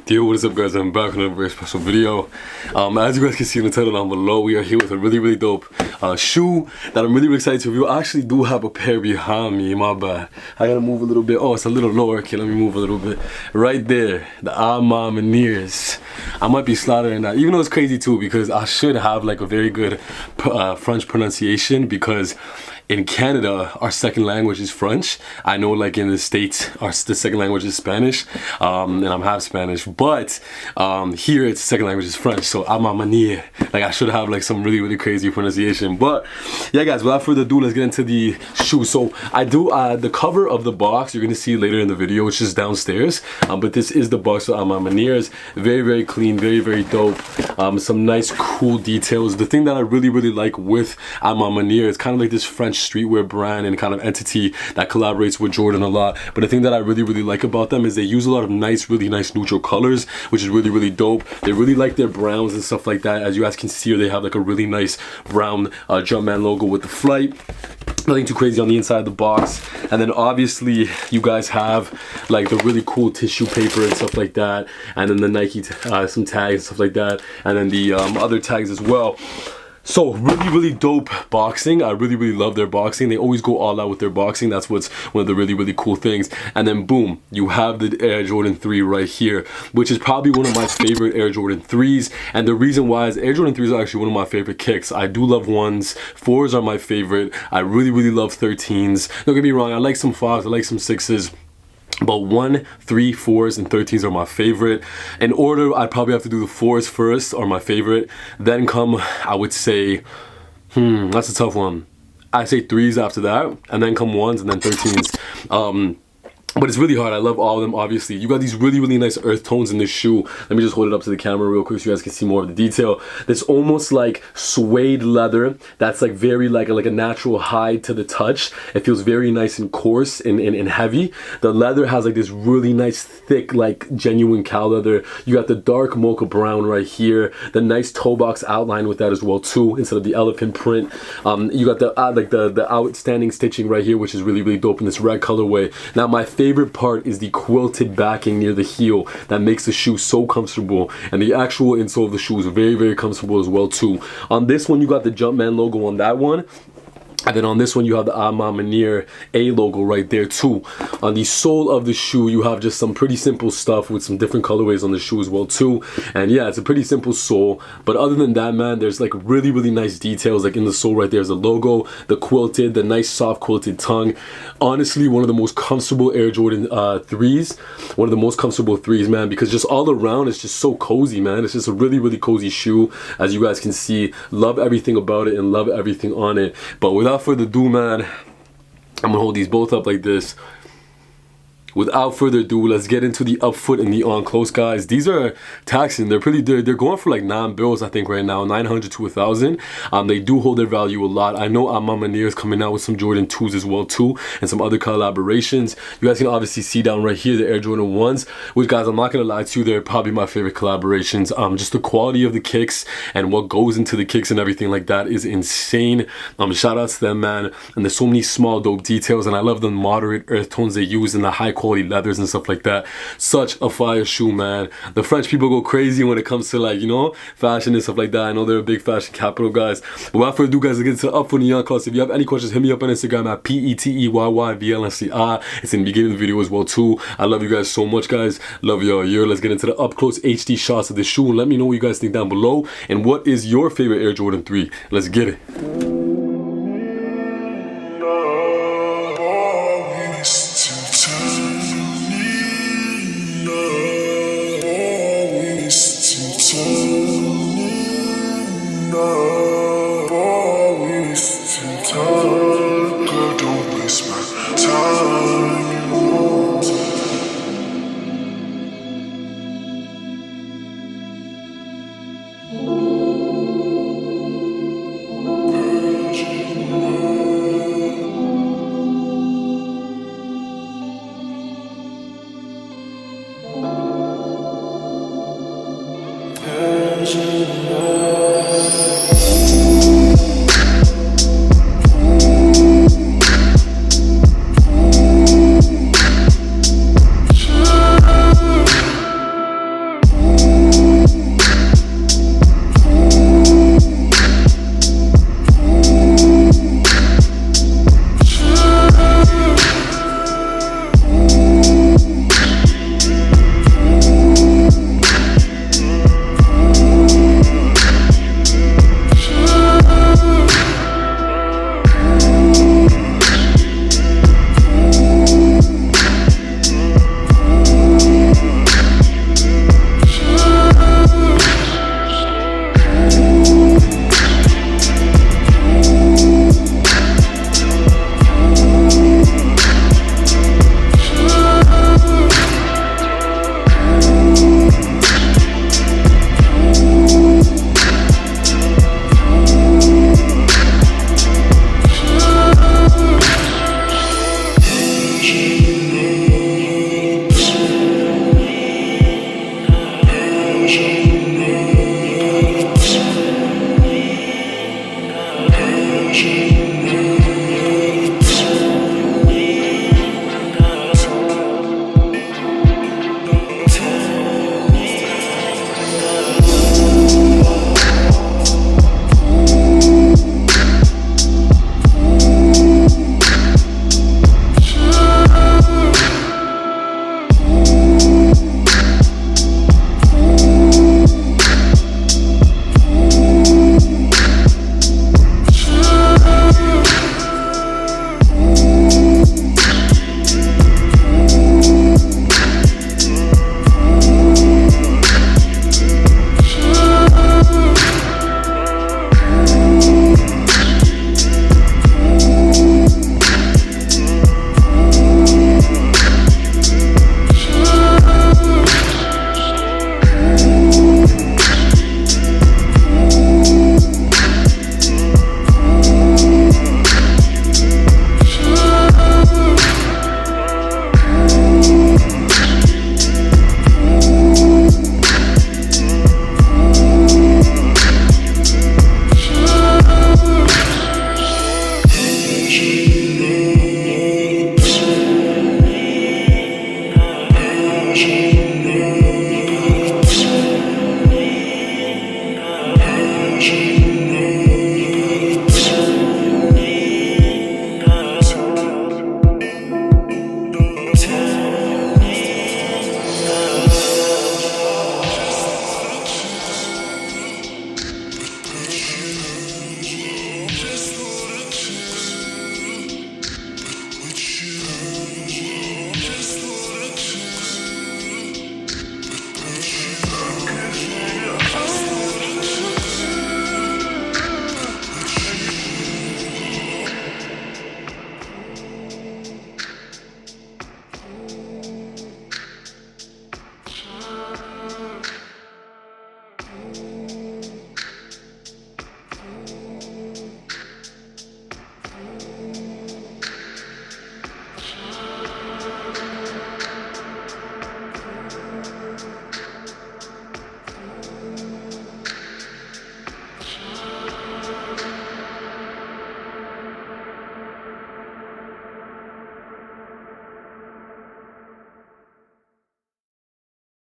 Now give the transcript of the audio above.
Yo, what is up guys, I'm back with another very special video. As you guys can see in the title down below, we are here with a really dope shoe that I'm really excited to review. I actually do have a pair behind me, my bad. I gotta move a little bit. Oh, it's a little lower. Okay, let me move a little bit. Right there, the A Ma Manières. I might be slaughtering that, even though it's crazy too, because I should have like a very good French pronunciation, because in Canada, our second language is French. I know like in the States, the second language is Spanish, and I'm half Spanish, but here it's second language is French, so A Ma Manière. Like I should have like some really crazy pronunciation. But yeah guys, without further ado, let's get into the shoe. So I do, the cover of the box, you're gonna see later in the video, which is downstairs, but this is the box of A Ma Manières. Very clean, very dope. Some nice cool details. The thing that I really like with A Ma Manières, it's kind of like this French streetwear brand and kind of entity that collaborates with Jordan a lot. But the thing that I really like about them is they use a lot of really nice neutral colors, which is really dope. They really like their browns and stuff like that. As you guys can see here, they have like a really nice brown Jumpman logo with the flight. Nothing too crazy on the inside of the box. And then obviously you guys have like the really cool tissue paper and stuff like that, and then the Nike some tags and stuff like that, and then the other tags as well. So really dope boxing. I really love their boxing. They always go all out with their boxing. That's what's one of the really cool things. And then boom, you have the Air Jordan 3 right here, which is probably one of my favorite Air Jordan 3s. And the reason why is Air Jordan 3s are actually one of my favorite kicks. I do love 1s. 4s are my favorite. I really love 13s. Don't get me wrong, I like some 5s, I like some 6s. But 1, 3, 4s, and 13s are my favorite. In order, I'd probably have to do the 4s first, are my favorite. Then come, I would say, that's a tough one. I say 3s after that, and then come 1s, and then 13s. But it's really hard. I love all of them, obviously. You got these really nice earth tones in this shoe. Let me just hold it up to the camera real quick so you guys can see more of the detail. It's almost like suede leather that's like very like a natural hide to the touch. It feels very nice and coarse and heavy. The leather has like this really nice thick like genuine cow leather. You got the dark mocha brown right here. The nice toe box outline with that as well too, instead of the elephant print. You got the like the outstanding stitching right here, which is really dope in this red colorway. Now my favorite part is the quilted backing near the heel that makes the shoe so comfortable, and the actual insole of the shoe is very comfortable as well too. On this one you got the Jumpman logo on that one, and then on this one you have the A Ma Manière A logo right there too. On the sole of the shoe you have just some pretty simple stuff with some different colorways on the shoe as well too. And yeah, it's a pretty simple sole, but other than that, man, there's like really nice details. Like in the sole right there's a logo, the quilted, the nice soft quilted tongue. Honestly, one of the most comfortable Air Jordan 3s. One of the most comfortable 3s, man, because just all around it's just so cozy, man. It's just a really cozy shoe, as you guys can see. Love everything about it and love everything on it. But without further ado, man, I'm gonna hold these both up like this. Without further ado, let's get into the up foot and the on close, guys. These are taxing. They're pretty good. They're going for like 9 bills, I think, right now, 900 to 1,000. They do hold their value a lot. I know A Ma Manière is coming out with some Jordan 2s as well too, and some other collaborations. You guys can obviously see down right here the Air Jordan 1s, which, guys, I'm not gonna lie to you, they're probably my favorite collaborations. Just the quality of the kicks and what goes into the kicks and everything like that is insane. Shout out to them, man. And there's so many small dope details, and I love the moderate earth tones they use and the high quality leathers and stuff like that. Such a fire shoe, man. The French people go crazy when it comes to, like, you know, fashion and stuff like that. I know they're a big fashion capital, guys. But without further ado, guys, let's get into the up foot and the on close. If you have any questions, hit me up on Instagram at PETEYYVLNCI. It's in the beginning of the video as well too. I love you guys so much, guys. Love y'all here. Let's get into the up close HD shots of the shoe and let me know what you guys think down below, and what is your favorite Air Jordan 3. Let's get it.